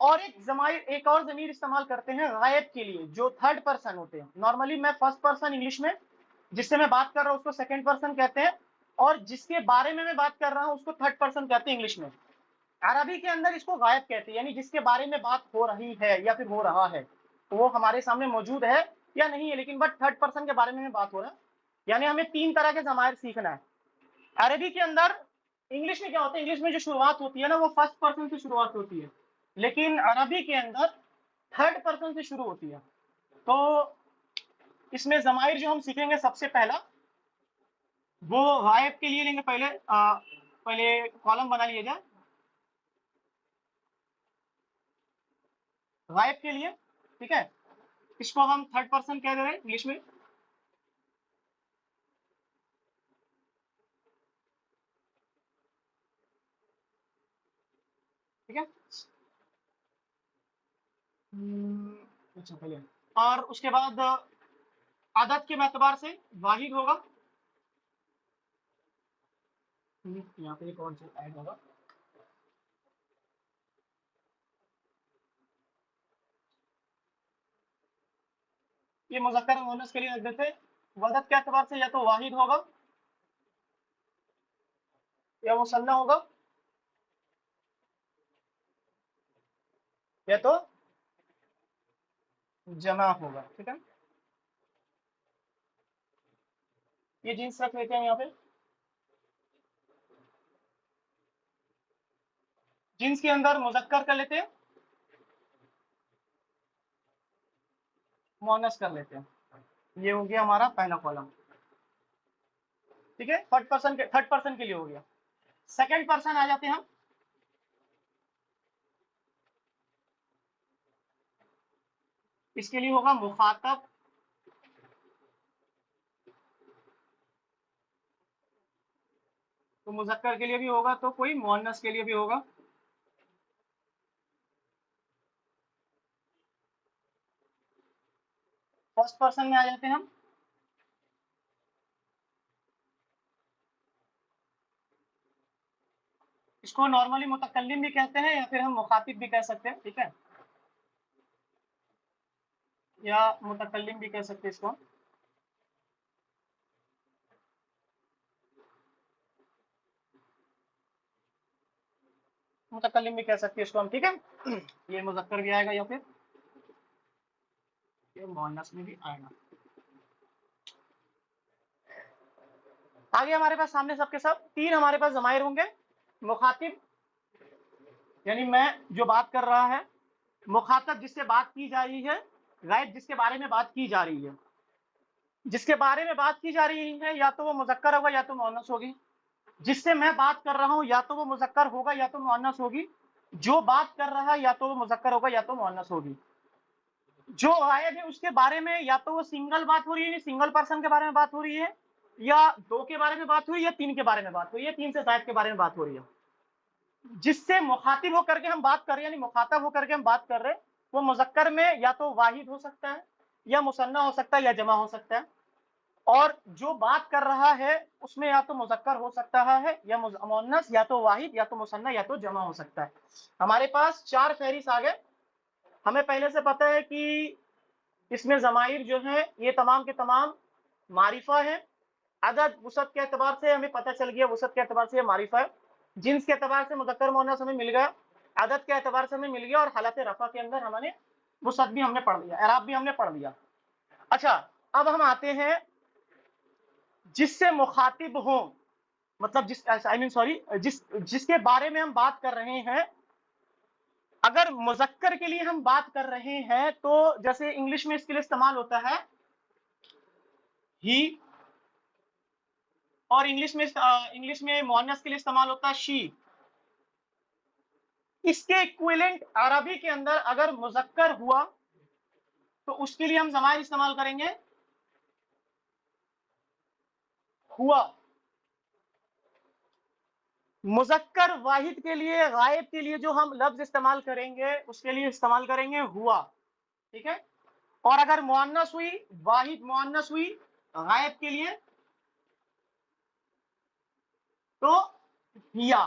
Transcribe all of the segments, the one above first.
اور ایک اور ضمیر استعمال کرتے ہیں غائب کے لیے جو تھرڈ پرسن ہوتے ہیں. نارملی میں فرسٹ پرسن انگلش میں جس سے میں بات کر رہا ہوں اس کو سیکنڈ پرسن کہتے ہیں, اور جس کے بارے میں بات کر رہا ہوں اس کو تھرڈ پرسن کہتے ہیں انگلش میں. عربی کے اندر اس کو غائب کہتے ہیں, یعنی جس کے بارے میں بات ہو رہی ہے یا پھر ہو رہا ہے, وہ ہمارے سامنے موجود ہے یا نہیں ہے, لیکن بٹ تھرڈ پرسن کے بارے میں بات ہو رہا ہے. یعنی ہمیں 3 طرح کے ضمائر سیکھنا ہے. عربی کے اندر انگلش میں کیا ہوتا ہے, انگلش میں جو شروعات ہوتی ہے نا وہ فرسٹ پرسن سے شروعات ہوتی ہے, لیکن عربی کے اندر تھرڈ پرسن سے شروع ہوتی ہے. تو اس میں ضمائر جو ہم سیکھیں گے سب سے پہلا وہ غائب کے لیے لیں گے. پہلے کالم بنا لیے جائے غائب کے لیے, ٹھیک ہے. اس کو ہم تھرڈ پرسن کہہ دے رہے ہیں انگلش میں. ٹھیک ہے, اچھا پہلے, اور اس کے بعد عدد کے اعتبار سے واحد ہوگا. یہاں پہ کون سا ایڈ ہوگا, یہ مذکر اور مؤنث کے لیے رکھ دیتے. وحدت کے اعتبار سے یا تو واحد ہوگا یا مثنیٰ ہوگا یا تو جمع ہوگا. ٹھیک ہے, یہ جنس رکھ لیتے ہیں یہاں پہ. جنس کے اندر مذکر کر لیتے ہیں, مؤنث کر لیتے ہیں. یہ ہو گیا ہمارا پہلا کالم. ٹھیک ہے, تھرڈ پرسن کے لیے ہو گیا. سیکنڈ پرسن آ جاتے ہیں ہم. اس کے لیے ہوگا مخاطب, تو مذکر کے لیے بھی ہوگا تو کوئی مؤنث کے لیے بھی ہوگا. فرسٹ پرسن میں آ جاتے ہیں ہم. اس کو نارملی متکلم بھی کہتے ہیں یا پھر ہم مخاطب بھی کہہ سکتے ہیں. ٹھیک ہے, یا متکلم بھی کہہ سکتے ہیں اس کو. متکلم بھی کہہ سکتے ہیں اس کو ہم. ٹھیک ہے, یہ مذکر بھی آئے گا یا پھر یہ مؤنث میں بھی آئے گا. آگے ہمارے پاس سامنے سب کے سب 3 ہمارے پاس ضمائر ہوں گے. مخاطب یعنی میں جو بات کر رہا ہے, مخاطب جس سے بات کی جا رہی ہے, غائب جس کے بارے میں بات کی جا رہی ہے. جس کے بارے میں بات کی جا رہی ہے یا تو وہ مذکر ہوگا یا تو مؤنث ہوگی. جس سے میں بات کر رہا ہوں یا تو وہ مذکر ہوگا یا تو مؤنث ہوگی. جو بات کر رہا ہے یا تو وہ مذکر ہوگا یا تو مؤنث ہوگی. جو غائب ہے اس کے بارے میں یا تو وہ سنگل بات ہو رہی ہے, سنگل پرسن کے بارے میں بات ہو رہی ہے, یا 2 کے بارے میں بات ہو رہی ہے, یا 3 کے بارے میں بات ہو رہی ہے, 3 سے زائد کے بارے میں بات ہو رہی ہے. جس سے مخاطب ہو کر کے ہم بات کر رہے ہیں, یعنی مخاطب ہو کر کے ہم بات کر رہے ہیں, وہ مذکر میں یا تو واحد ہو سکتا ہے یا مثنیٰ ہو سکتا ہے یا جمع ہو سکتا ہے. اور جو بات کر رہا ہے اس میں یا تو مذکر ہو سکتا ہے یا مؤنث, یا تو واحد یا تو مثنیٰ یا تو جمع ہو سکتا ہے. ہمارے پاس 4 فہرست آ گئے. ہمیں پہلے سے پتہ ہے کہ اس میں ضمائر جو ہیں یہ تمام کے تمام معرفہ ہیں. عدد وسعت کے اعتبار سے ہمیں پتہ چل گیا, وسعت کے اعتبار سے یہ معرفہ ہے. جنس کے اعتبار سے مذکر مؤنث ہمیں مل گیا, عدد کے اعتبار سے ہمیں مل گیا, اور حالت رفع کے اندر ہم نے وسعت بھی ہم نے پڑھ لیا, اعراب بھی ہم نے پڑھ لیا. اچھا, اب ہم آتے ہیں جس سے مخاطب ہوں, مطلب جس کے بارے میں ہم بات کر رہے ہیں. اگر مذکر کے لیے ہم بات کر رہے ہیں تو جیسے انگلش میں اس کے لیے استعمال ہوتا ہے ہی, اور انگلش میں مؤنث کے لیے استعمال ہوتا ہے شی. اس کے ایکویلنٹ عربی کے اندر اگر مذکر ہوا تو اس کے لیے ہم ضمائر استعمال کریں گے ہوا. مذکر واحد کے لیے, غائب کے لیے جو ہم لفظ استعمال کریں گے اس کے لیے استعمال کریں گے ہوا. ٹھیک ہے, اور اگر مؤنث ہوئی, واحد مؤنث ہوئی غائب کے لیے تو ہیا.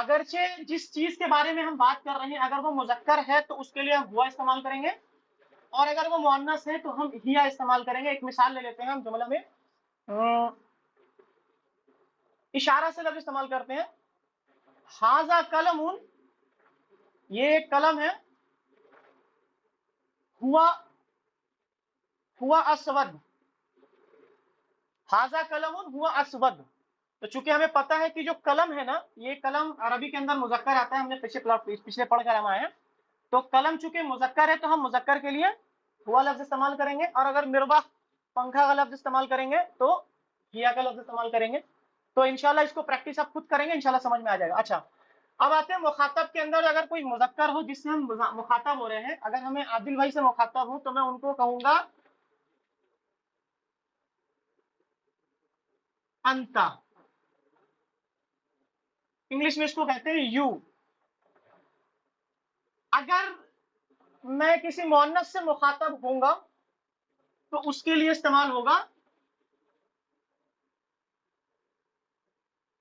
اگرچہ جس چیز کے بارے میں ہم بات کر رہے ہیں اگر وہ مذکر ہے تو اس کے لیے ہم ہوا استعمال کریں گے، اور اگر وہ مؤنث ہے تو ہم ہیا استعمال کریں گے. ایک مثال لے لیتے ہیں ہم جملہ میں اشارہ سے لفظ استعمال کرتے ہیں. ھذا قلم، یہ ایک قلم ہے. ہوا اسود، ھذا قلم ہوا اسود. تو چونکہ ہمیں پتہ ہے کہ جو قلم ہے نا، یہ قلم عربی کے اندر مذکر آتا ہے، ہم نے پچھلے پڑھ کر ہم آئے ہیں. تو قلم چونکہ مذکر ہے تو ہم مذکر کے لیے ہوا لفظ استعمال کریں گے، اور اگر مربع پنکھا کا لفظ استعمال کریں گے تو ہیا کا لفظ استعمال کریں گے. تو انشاءاللہ اس کو پریکٹس آپ خود کریں گے، انشاءاللہ سمجھ میں آ جائے گا. اچھا، اب آتے ہیں مخاطب کے اندر. اگر کوئی مذکر ہو جس سے ہم مخاطب ہو رہے ہیں، اگر ہمیں عادل بھائی سے مخاطب ہوں تو میں ان کو کہوں گا انتا. انگلش میں اس کو کہتے ہیں یو. اگر میں کسی مؤنث سے مخاطب ہوں گا تو اس کے لیے استعمال ہوگا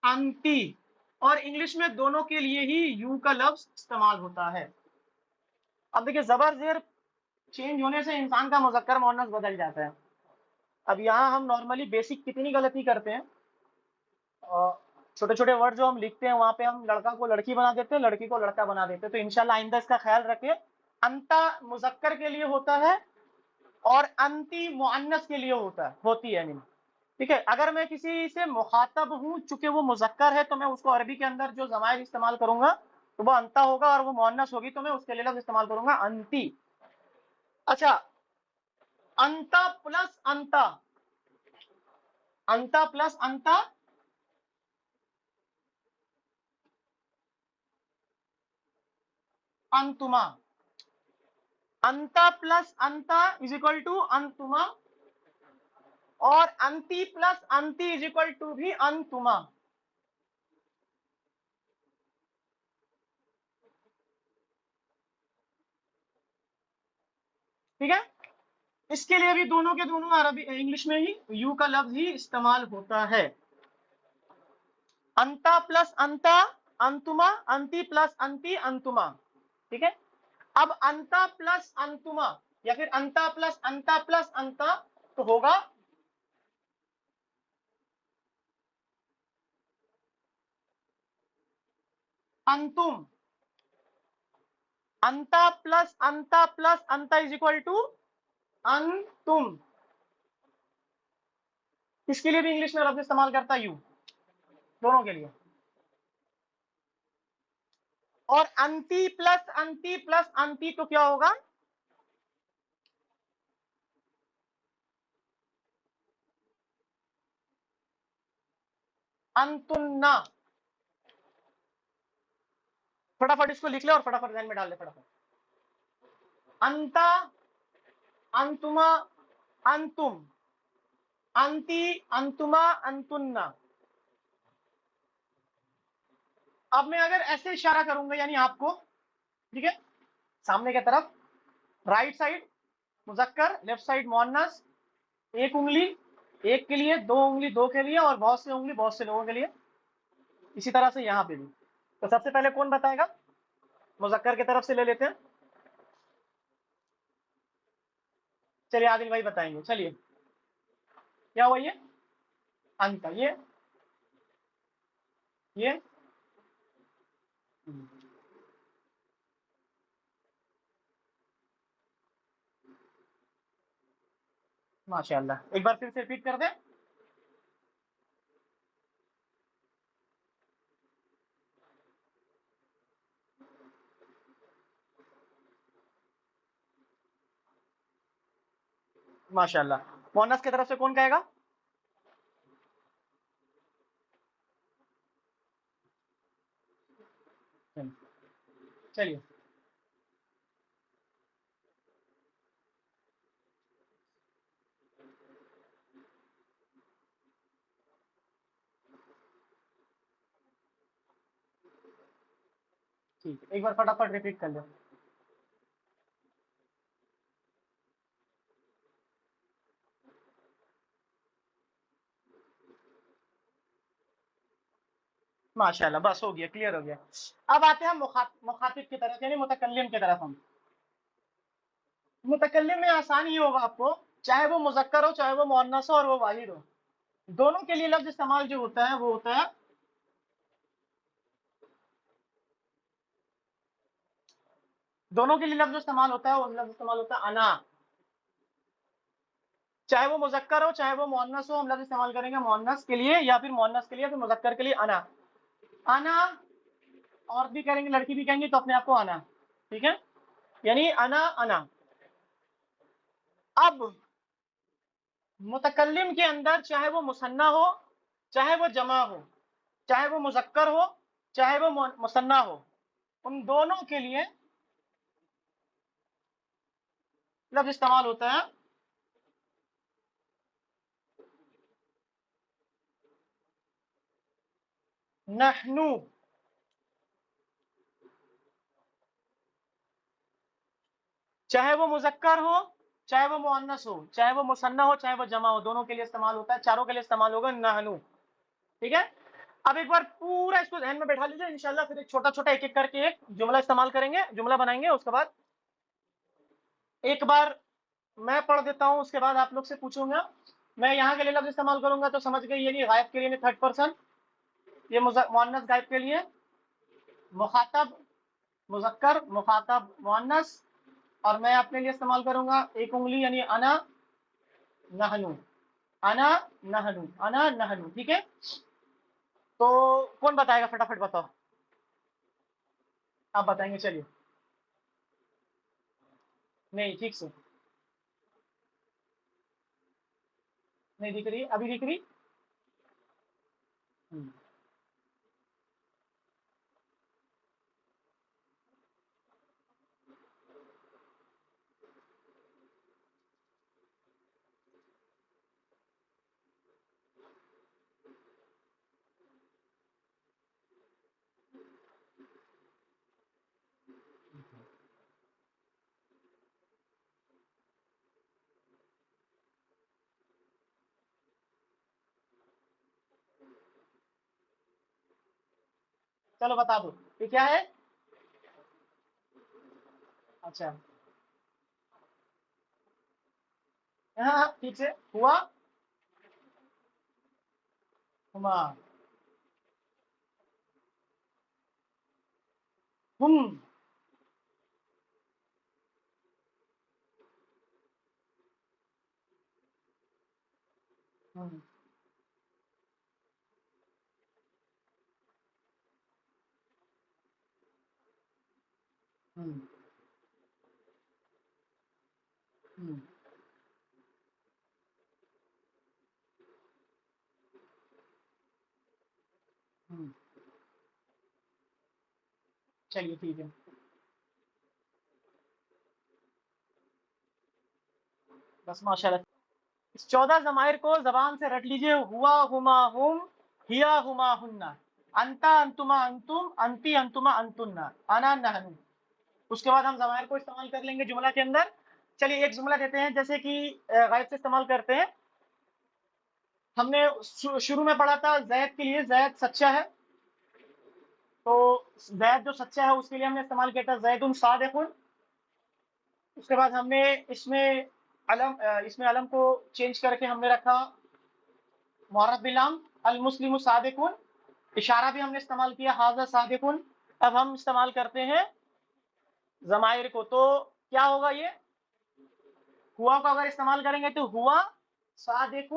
انتی، اور انگلش میں دونوں کے لیے ہی یو کا لفظ استعمال ہوتا ہے. اب دیکھیں زبر زیر چینج ہونے سے انسان کا مذکر مؤنث بدل جاتا ہے. اب یہاں ہم نارملی بیسک کتنی غلطی کرتے ہیں، چھوٹے چھوٹے ورڈ جو ہم لکھتے ہیں وہاں پہ ہم لڑکا کو لڑکی بنا دیتے ہیں، لڑکی کو لڑکا بنا دیتے ہیں. تو انشاءاللہ آئندہ اس کا خیال رکھیں. انتا مذکر کے لیے ہوتا ہے اور انتی مؤنث کے لیے ہوتی ہے. ٹھیک ہے، اگر میں کسی سے مخاطب ہوں چونکہ وہ مذکر ہے تو میں اس کو عربی کے اندر جو ضمائر استعمال کروں گا تو وہ انتا ہوگا، اور وہ مؤنث ہوگی تو میں اس کے لیے لفظ استعمال کروں گا انتی. اچھا، انتا پلس انتا، انتا پلس انتا انتما. انتا پلس انتا از اکول ٹو انتما، اور انتی پلس انتی از اکول ٹو بھی انتما. ٹھیک ہے، اس کے لیے بھی دونوں کے دونوں عربی انگلش میں ہی یو کا لفظ ہی استعمال ہوتا ہے. انتا پلس انتا انتما، انتی پلس انتی انتما. ٹھیک ہے، اب انتا پلس انتما یا پھر انتا پلس انتا تو ہوگا انتم. انتا پلس انتا پلس انتا از اکول ٹو انتم. اس کے لیے بھی انگلش میں لفظ استعمال کرتا یو، دونوں کے لیے. اور انتی پلس انتی تو کیا ہوگا، انتنا. فٹافٹ اس کو لکھ لے اور فٹافٹ ذہن میں ڈال لے فٹافٹ. انتا، انتما، انتم، انتی، انتما، انتنا. اب میں اگر ایسے اشارہ کروں گا یعنی آپ کو، ٹھیک ہے، سامنے کی طرف رائٹ سائڈ مذکر، لیفٹ سائڈ مؤنث، ایک انگلی ایک کے لیے، دو انگلی دو کے لیے، اور بہت سے انگلی بہت سے لوگوں کے لیے. اسی طرح سے یہاں پہ بھی. تو سب سے پہلے کون بتائے گا، مذکر کی طرف سے لے لیتے ہیں. چلیے عادل بھائی بتائیں گے. چلیے کیا ہوا، یہ انتا، یہ ماشاء اللہ. ایک بار پھر سے ریپیٹ کر دیں. ماشاء اللہ. مؤنث کی طرف سے کون کہے گا، چلیے. ٹھیک ہے، ایک بار فٹافٹ ریپیٹ کر لیں. ماشاءاللہ، بس ہو گیا، کلیئر ہو گیا. اب آتے ہیں مخاطب کی طرف، یعنی متکلم کی طرف. ہم متکلم میں آسان ہی ہوگا آپ کو، چاہے وہ مذکر ہو چاہے وہ مؤنث ہو اور وہ واحد ہو، دونوں کے لیے لفظ استعمال جو ہوتا ہے وہ ہوتا ہے دونوں کے لیے لفظ استعمال ہوتا ہے، وہ لفظ استعمال ہوتا ہے انا. چاہے وہ مذکر ہو چاہے وہ مؤنث ہو، ہم لفظ استعمال کریں گے مؤنث کے لیے یا پھر مؤنث کے لیے یا پھر مذکر کے لیے انا. انا عورت بھی کریں گے لڑکی بھی کہیں گے تو اپنے آپ کو انا، ٹھیک ہے، یعنی انا انا. اب متکلم کے اندر چاہے وہ مثنیٰ ہو چاہے وہ جمع ہو، چاہے وہ مذکر ہو چاہے وہ مثنیٰ ہو، ان دونوں کے لیے لفظ استعمال ہوتا ہے نحنو. چاہے وہ مذکر ہو چاہے وہ مؤنث ہو چاہے وہ مثنیٰ ہو چاہے وہ جمع ہو، دونوں کے لیے استعمال ہوتا ہے، چاروں کے لیے استعمال ہوگا نحنو. ٹھیک ہے. اب ایک بار پورا اس کو ذہن میں بیٹھا لیجیے، انشاءاللہ پھر ایک چھوٹا چھوٹا ایک ایک کر کے ایک جملہ استعمال کریں گے، جملہ بنائیں گے. اس کے بعد ایک بار میں پڑھ دیتا ہوں، اس کے بعد آپ لوگ سے پوچھوں گا. میں یہاں کے لیے لفظ استعمال کروں گا تو سمجھ گئی، یعنی غائب کے لیے تھرڈ پرسن، یہ مؤنث غائب کے لیے، مخاطب مذکر مخاطب مؤنث، اور میں اپنے لیے استعمال کروں گا ایک انگلی یعنی انا نحنو انا نحنو انا نحنو. ٹھیک ہے. تو کون بتائے گا؟ فٹافٹ بتاؤ. آپ بتائیں گے، چلیے. نہیں ٹھیک سے نہیں دکھ رہی، ابھی دکھ رہی. چلو بتا دو یہ کیا ہے. اچھا ہاں ہاں، ٹھیک سے ہوا ہما ہم. چلیے ٹھیک ہے. بس ماشاء اللہ. اس 14 ضمائر کو زبان سے رٹ لیجئے: ہوا ہما ہم، ہیا ہما ہننا، انتا انتما انتم، انتی انتما انتننا، انا نحن. اس کے بعد ہم ضمائر کو استعمال کر لیں گے جملہ کے اندر. چلیے ایک جملہ دیتے ہیں، جیسے کہ غائب سے استعمال کرتے ہیں. ہم نے شروع میں پڑھا تھا زید کے لیے، زید سچا ہے، تو زید جو سچا ہے اس کے لیے ہم نے استعمال کیا تھا زید صادق. اس کے بعد ہم نے اس میں علم کو چینج کر کے ہم نے رکھا معرف باللام المسلم صادق. اشارہ بھی ہم نے استعمال کیا ھذا صادق. اب ہم استعمال کرتے ہیں ضمائر کو، تو کیا ہوگا؟ یہ ہوا کو اگر استعمال کریں گے تو ہوا صادق،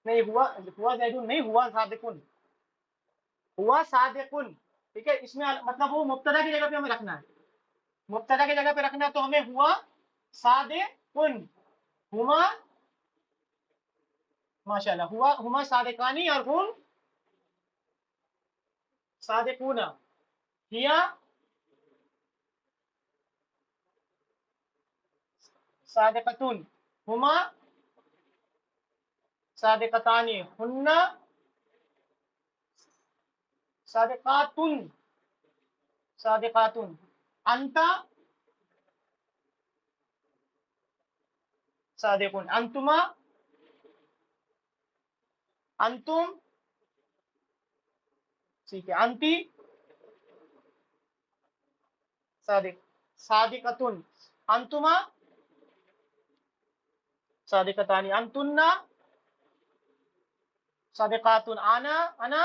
نہیں ہوا زید نہیں، ہوا صادق، ہوا صادق. ٹھیک ہے. اس میں مطلب وہ مبتدا کی جگہ پہ ہمیں رکھنا ہے، مبتدا کی جگہ پہ رکھنا ہے، تو ہمیں ہوا صادق ہما، ماشاءاللہ، ہوا ہما صادقانی اور ہم صادقون، ہیا صادقتون، ہما صادقتانی، ہن صادقاتن صادقاتن، انت صادقون، انتما انتم ٹھیک ہے. انتی صادق صادقتن. انتما صادقتانی. انتن صادقاتن. انا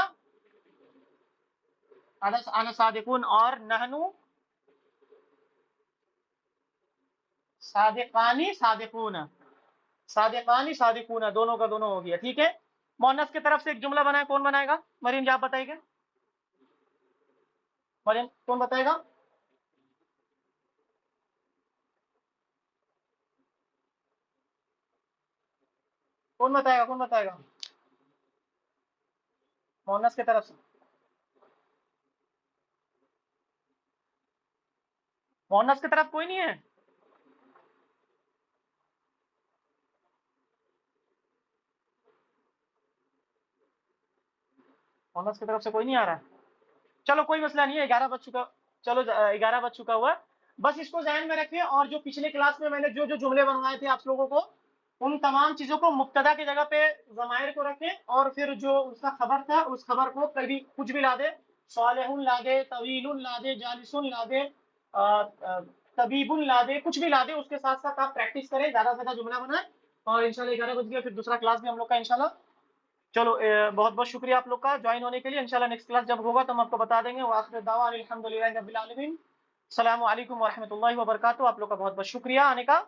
صادقون. اور نحنو صادقانی صادقون. صادقانی صادقون دونوں کا دونوں ہو گیا. ٹھیک ہے. مؤنث کی طرف سے ایک جملہ بنائے. کون بنائے گا؟ مریم جی آپ بتائیے گا. مریم کون بتائے گا؟ کون بتائے گا؟ کون بتائے گا مؤنث کی طرف سے؟ مؤنث کی طرف کوئی نہیں ہے؟ مؤنث کی طرف سے کوئی نہیں آ رہا ہے. چلو کوئی مسئلہ نہیں ہے. 11 بج چکا. چلو 11 بج چکا ہوا. بس اس کو ذہن میں رکھیں. اور جو پچھلے کلاس میں نے جو جملے بنوائے تھے آپ لوگوں کو، ان تمام چیزوں کو مبتدا کی جگہ پہ ضمائر کو رکھیں. اور پھر جو اس کا خبر تھا اس خبر کو کبھی کچھ بھی لا دے. صالح لا دے، طویل لا دے، جالس لا دے، طبیب لا دے، کچھ بھی لا دے. اس کے ساتھ ساتھ آپ پریکٹس کریں، زیادہ سے زیادہ جملہ بنائیں. اور انشاءاللہ 11 بج گیا، پھر دوسرا کلاس بھی ہم لوگ کا انشاءاللہ. چلو بہت بہت شکریہ آپ لوگ کا جوائن ہونے کے لیے. انشاءاللہ نیکسٹ کلاس جب ہوگا تو ہم آپ کو بتا دیں گے. وآخر دعوانا الحمدللہ رب العالمین. السلام علیکم ورحمۃ اللہ وبرکاتہ. آپ لوگ کا بہت بہت شکریہ آنے کا.